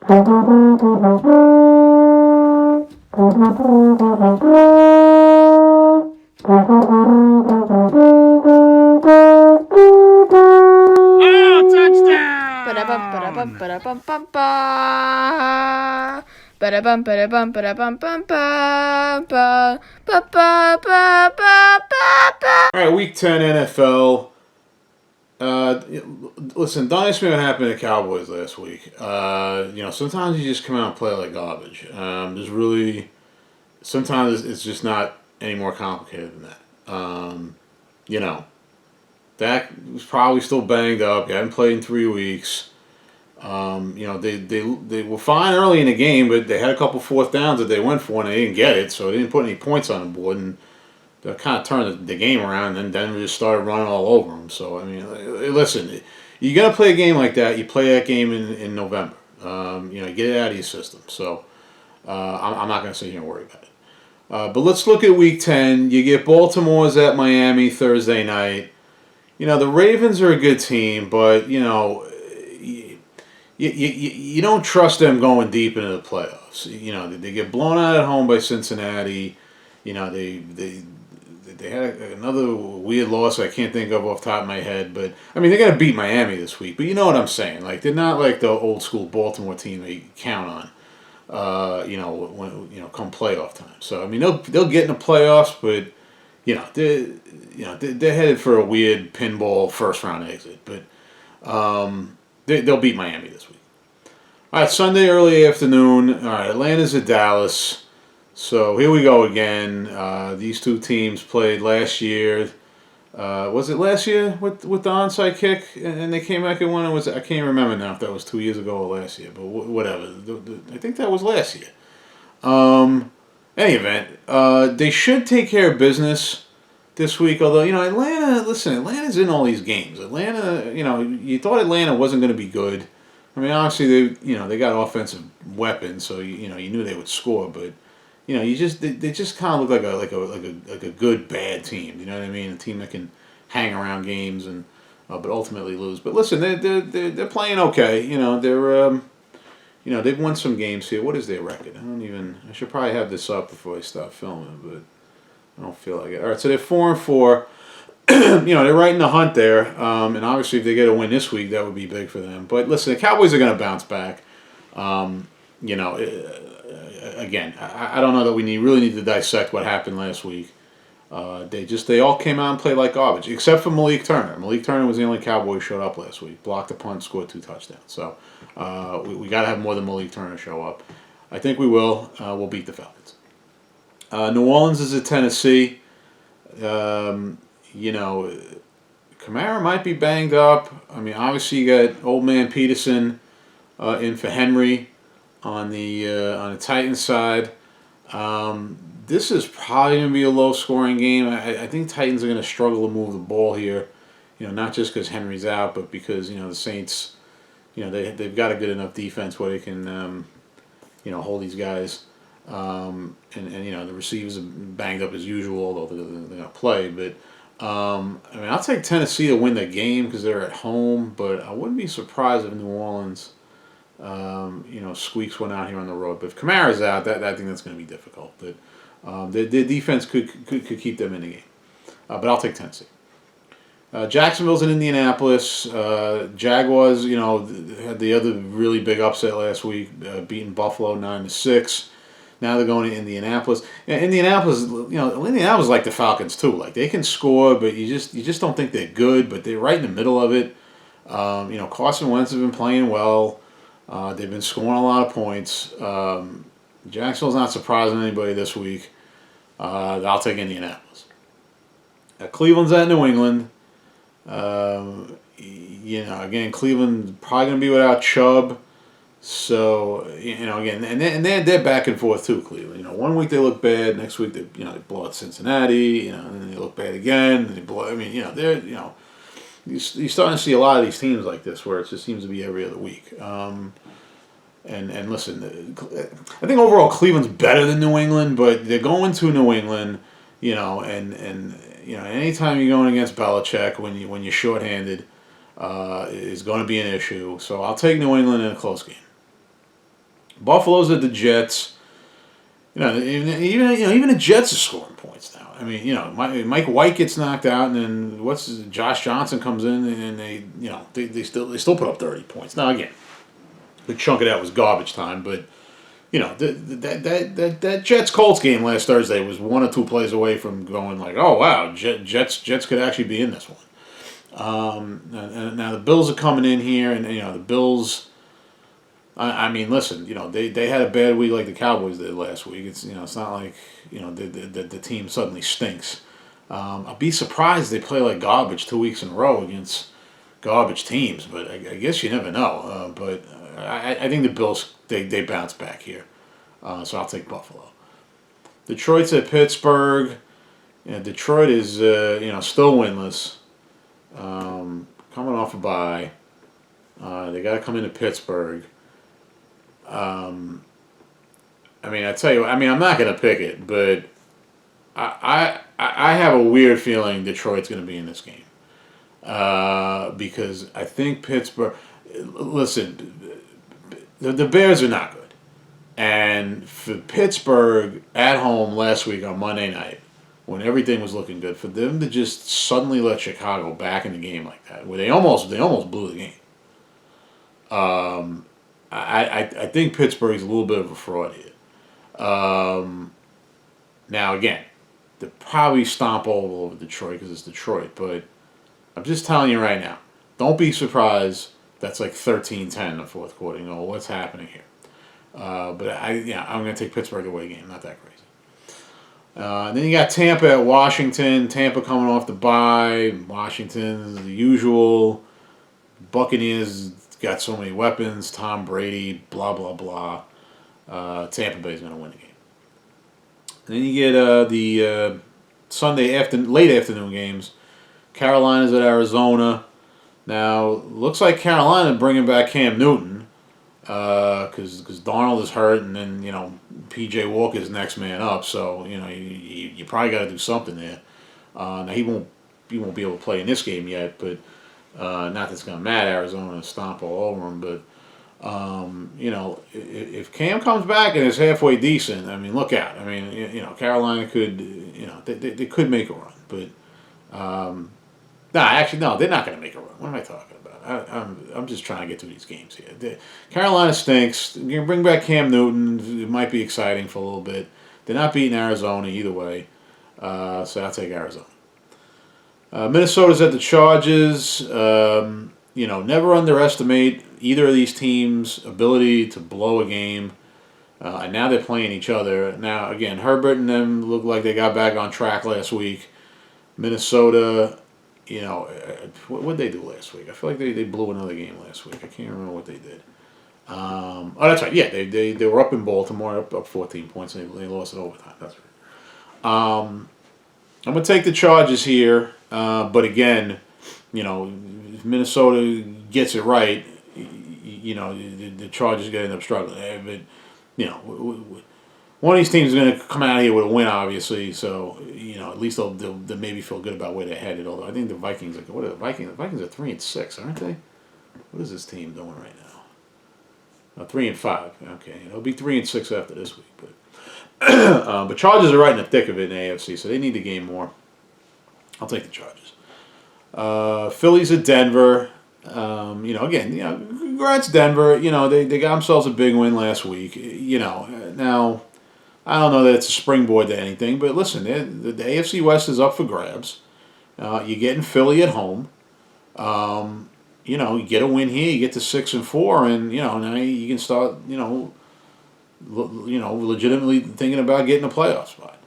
Ba-da-bum, ba-da-bum, ba-da-bum, ba-da-bum, ba-da-bum, ba-da-bum, ba-ba-ba-ba-ba-ba. All right, Week 10 NFL. Listen, don't ask me what happened to the Cowboys last week. Sometimes you just come out and play like garbage. Sometimes it's just not any more complicated than that. You know, Dak was probably still banged up. He hadn't played in 3 weeks. They were fine early in the game, but they had a couple fourth downs that they went for and they didn't get it, so they didn't put any points on the board, and they kind of turned the game around. And then Denver just started running all over them. So I mean, listen, you got to play a game like that. You play that game in November. Get it out of your system. So I'm not going to sit here and worry about it. But let's look at Week 10. You get Baltimore's at Miami Thursday night. The Ravens are a good team, but you don't trust them going deep into the playoffs. They get blown out at home by Cincinnati. They had another weird loss I can't think of off the top of my head, but I mean they're gonna beat Miami this week. But you know what I'm saying? Like they're not like the old school Baltimore team that you count on. Come playoff time. So I mean they'll get in the playoffs, but they're headed for a weird pinball first round exit. But they'll beat Miami this week. All right, Sunday early afternoon. All right, Atlanta's at Dallas. So here we go again. These two teams played last year. Was it last year with the onside kick and they came back and won? I can't remember now if that was 2 years ago or last year, but whatever. I think that was last year. Any event, they should take care of business this week. Although Atlanta, listen, Atlanta's in all these games. Atlanta, you thought Atlanta wasn't going to be good. I mean, obviously they got offensive weapons, so you knew they would score, but. They just kind of look like a good bad team. You know what I mean? A team that can hang around games and but ultimately lose. But listen, they're playing okay. They've won some games here. What is their record? I should probably have this up before I stop filming, but I don't feel like it. All right, so they're 4-4. They're right in the hunt there. And obviously, if they get a win this week, that would be big for them. But listen, the Cowboys are going to bounce back. Again, I don't know that we really need to dissect what happened last week. They all came out and played like garbage, except for Malik Turner. Malik Turner was the only Cowboy who showed up last week. Blocked a punt, scored 2 touchdowns. So we got to have more than Malik Turner show up. I think we will. We'll beat the Falcons. New Orleans is at Tennessee. Kamara might be banged up. I mean, obviously you got old man Peterson in for Henry. On the Titans side, this is probably going to be a low-scoring game. I think Titans are going to struggle to move the ball here. Not just because Henry's out, but because the Saints, they've got a good enough defense where they can, hold these guys. The receivers are banged up as usual, although they're going to play. But I'll take Tennessee to win the game because they're at home. But I wouldn't be surprised if New Orleans. Squeaks one out here on the road. But if Kamara's out, I think that's going to be difficult. But their defense could keep them in the game. But I'll take Tennessee. Jacksonville's in Indianapolis. Jaguars, had the other really big upset last week, beating Buffalo 9-6. Now they're going to Indianapolis. Indianapolis is like the Falcons too. Like they can score, but you just don't think they're good. But they're right in the middle of it. Carson Wentz has been playing well. They've been scoring a lot of points. Jacksonville's not surprising anybody this week. I'll take Indianapolis. Cleveland's at New England. Again, Cleveland probably going to be without Chubb. So, again, and they're back and forth too, Cleveland. 1 week they look bad, next week they blow out Cincinnati, and then they look bad again, and they blow. They're you're starting to see a lot of these teams like this where it just seems to be every other week. And listen, I think overall Cleveland's better than New England, but they're going to New England, anytime you're going against Belichick when you're shorthanded, is going to be an issue. So I'll take New England in a close game. Buffalo's at the Jets. Even the Jets are scoring points now. I mean, Mike White gets knocked out, and then Josh Johnson comes in, and they still put up 30 points. Now again, the chunk of that was garbage time, but that Jets Colts game last Thursday was one or two plays away from going like, oh wow, Jets could actually be in this one. And now the Bills are coming in here, and the Bills. I mean, listen. They had a bad week like the Cowboys did last week. It's not like the team suddenly stinks. I'll be surprised they play like garbage 2 weeks in a row against garbage teams, but I guess you never know. But I think the Bills they bounce back here, so I'll take Buffalo. Detroit's at Pittsburgh. Detroit is still winless, coming off a bye. They got to come into Pittsburgh. I tell you, I'm not going to pick it, but I have a weird feeling Detroit's going to be in this game. Because I think Pittsburgh. Listen, the Bears are not good, and for Pittsburgh at home last week on Monday night, when everything was looking good, for them to just suddenly let Chicago back in the game like that, where they almost blew the game. I think Pittsburgh's a little bit of a fraud here. Now, again, they'll probably stomp all over Detroit because it's Detroit, but I'm just telling you right now, don't be surprised that's like 13-10 in the fourth quarter. What's happening here? But I'm going to take Pittsburgh away game. Not that crazy. And then you got Tampa at Washington. Tampa coming off the bye. Washington, the usual. Buccaneers got so many weapons. Tom Brady, blah, blah, blah. Tampa Bay's going to win the game. And then you get the Sunday late afternoon games. Carolina's at Arizona. Now, looks like Carolina bringing back Cam Newton because Darnold is hurt, and then P.J. Walker's next man up. So you probably got to do something there. Now he won't be able to play in this game yet, but not that it's going to matter. Arizona and stomp all over him, but if Cam comes back and is halfway decent, look out. Carolina could they could make a run, but. No, they're not going to make a run. What am I talking about? I'm just trying to get through these games here. Carolina stinks. You're going to bring back Cam Newton. It might be exciting for a little bit. They're not beating Arizona either way, so I'll take Arizona. Minnesota's at the Chargers. Never underestimate either of these teams' ability to blow a game. And now they're playing each other. Now, again, Herbert and them look like they got back on track last week. Minnesota... what did they do last week? I feel like they blew another game last week. I can't remember what they did. That's right. Yeah, they were up in Baltimore, up 14 points, and they lost in overtime. That's right. I'm going to take the Chargers here, but again, if Minnesota gets it right, the Chargers are going to end up struggling. But one of these teams is going to come out here with a win, obviously. So at least they'll maybe feel good about where they're headed. Although I think the Vikings are what are the Vikings? The Vikings are 3-6, aren't they? What is this team doing right now? 3-5. Okay, it'll be 3-6 after this week. But Chargers are right in the thick of it in the AFC, so they need to gain more. I'll take the Chargers. Phillies at Denver. Congrats Denver. They got themselves a big win last week. Now. I don't know that it's a springboard to anything, but listen, the AFC West is up for grabs. You're getting Philly at home. You get a win here, you get to 6-4, and now you can start, legitimately thinking about getting a playoff spot.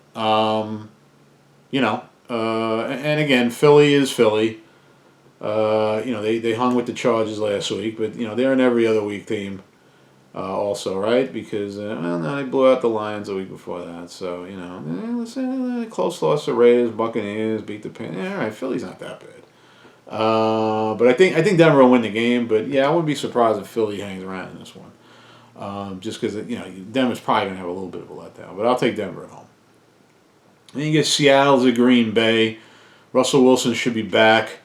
And again, Philly is Philly. They hung with the Chargers last week, but they're an every other week team. Also, right? Because they blew out the Lions the week before that. So close loss to Raiders, Buccaneers, beat the Panthers. All right, Philly's not that bad. But I think Denver will win the game. But yeah, I wouldn't be surprised if Philly hangs around in this one. Just because Denver's probably gonna have a little bit of a letdown. But I'll take Denver at home. Then you get Seattle's at Green Bay. Russell Wilson should be back.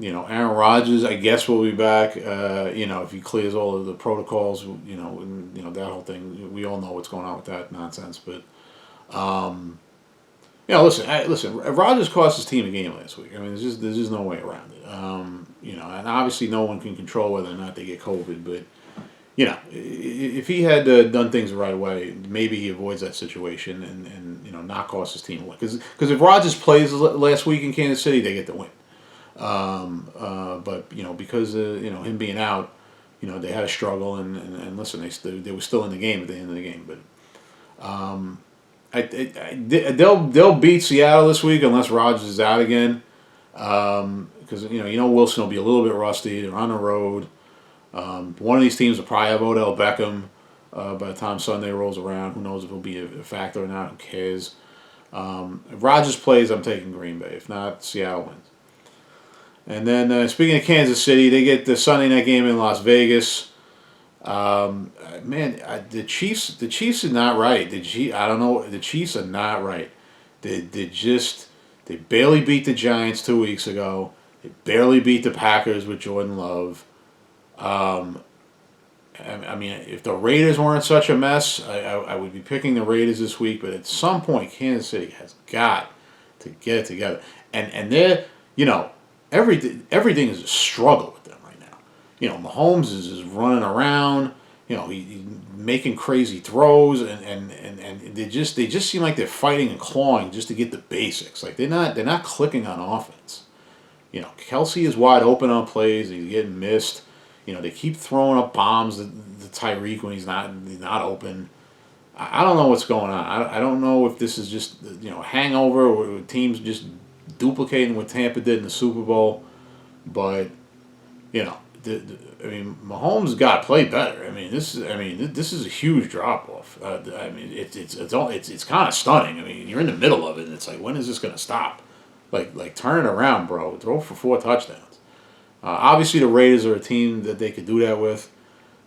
Aaron Rodgers, I guess, will be back. If he clears all of the protocols, that whole thing. We all know what's going on with that nonsense. But, listen. Rodgers cost his team a game last week. I mean, there's just no way around it. And obviously no one can control whether or not they get COVID. But, if he had done things the right way, maybe he avoids that situation and not cost his team a win. Because if Rodgers plays last week in Kansas City, they get the win. But because him being out, they had a struggle and listen, they were still in the game at the end of the game. But they'll beat Seattle this week unless Rodgers is out again. Because Wilson will be a little bit rusty. They're on the road. One of these teams will probably have Odell Beckham by the time Sunday rolls around. Who knows if he'll be a factor or not? Who cares? If Rodgers plays, I'm taking Green Bay. If not, Seattle wins. And then speaking of Kansas City, they get the Sunday night game in Las Vegas. The Chiefs are not right. I don't know. The Chiefs are not right. They barely beat the Giants 2 weeks ago. They barely beat the Packers with Jordan Love. If the Raiders weren't such a mess, I would be picking the Raiders this week. But at some point, Kansas City has got to get it together. And they're, everything is a struggle with them right now. Mahomes is running around. He's making crazy throws, and they just seem like they're fighting and clawing just to get the basics. Like they're not clicking on offense. Kelsey is wide open on plays. He's getting missed. They keep throwing up bombs to Tyreek when he's not open. I don't know what's going on. I don't know if this is just hangover or teams just duplicating what Tampa did in the Super Bowl, but Mahomes got to play better. This is a huge drop off. It's kind of stunning. You're in the middle of it, and it's like, when is this going to stop? Like turn it around, bro. Throw for 4 touchdowns. Obviously, the Raiders are a team that they could do that with,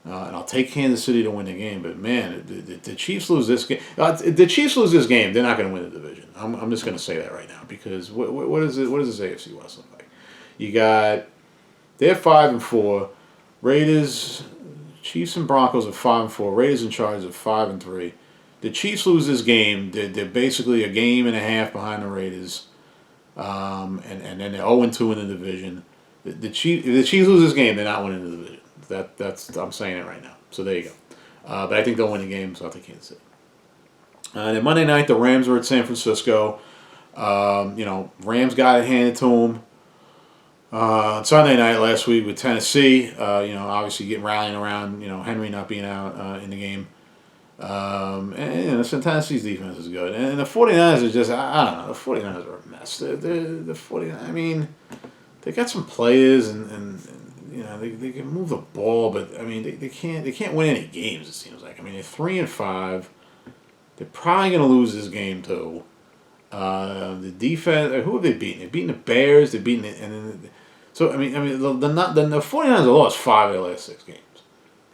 and I'll take Kansas City to win the game. But man, the Chiefs lose this game. The Chiefs lose this game, they're not going to win the division. I'm just going to say that right now because what does this AFC West look like? They're 5-4. Raiders, Chiefs and Broncos are 5-4. Raiders and Chargers are 5-3. The Chiefs lose this game. They're basically a game and a half behind the Raiders, and then they're 0-2 in the division. If the Chiefs lose this game, they're not winning the division. I'm saying it right now. So there you go. But I think they'll win the game, so I'll take Kansas City. Then Monday night, the Rams were at San Francisco. Rams got it handed to them. Sunday night last week with Tennessee, obviously rallying around, Henry not being out in the game. Tennessee's defense is good. And the 49ers are just, I don't know, the 49ers are a mess. The 49ers, they got some players and they can move the ball, but they can't win any games. It seems like. They're 3-5. They're probably gonna lose this game too. The defense. Who have they beaten? They've beaten the Bears. They've beaten it, the 49ers have lost 5 of their last 6 games.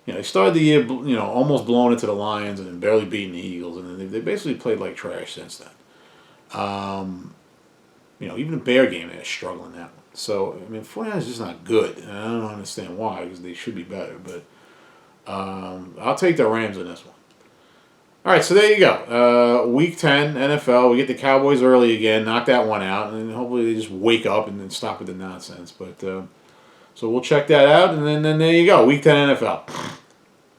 They started the year almost blowing it to the Lions and then barely beating the Eagles, and then they basically played like trash since then. Even the Bear game, they're struggling that one. So, 49ers is just not good. And I don't understand why, because they should be better. But I'll take the Rams in this one. All right, so there you go. Week 10, NFL. We get the Cowboys early again, knock that one out, and then hopefully they just wake up and then stop with the nonsense. But so we'll check that out, and then there you go. Week 10 NFL.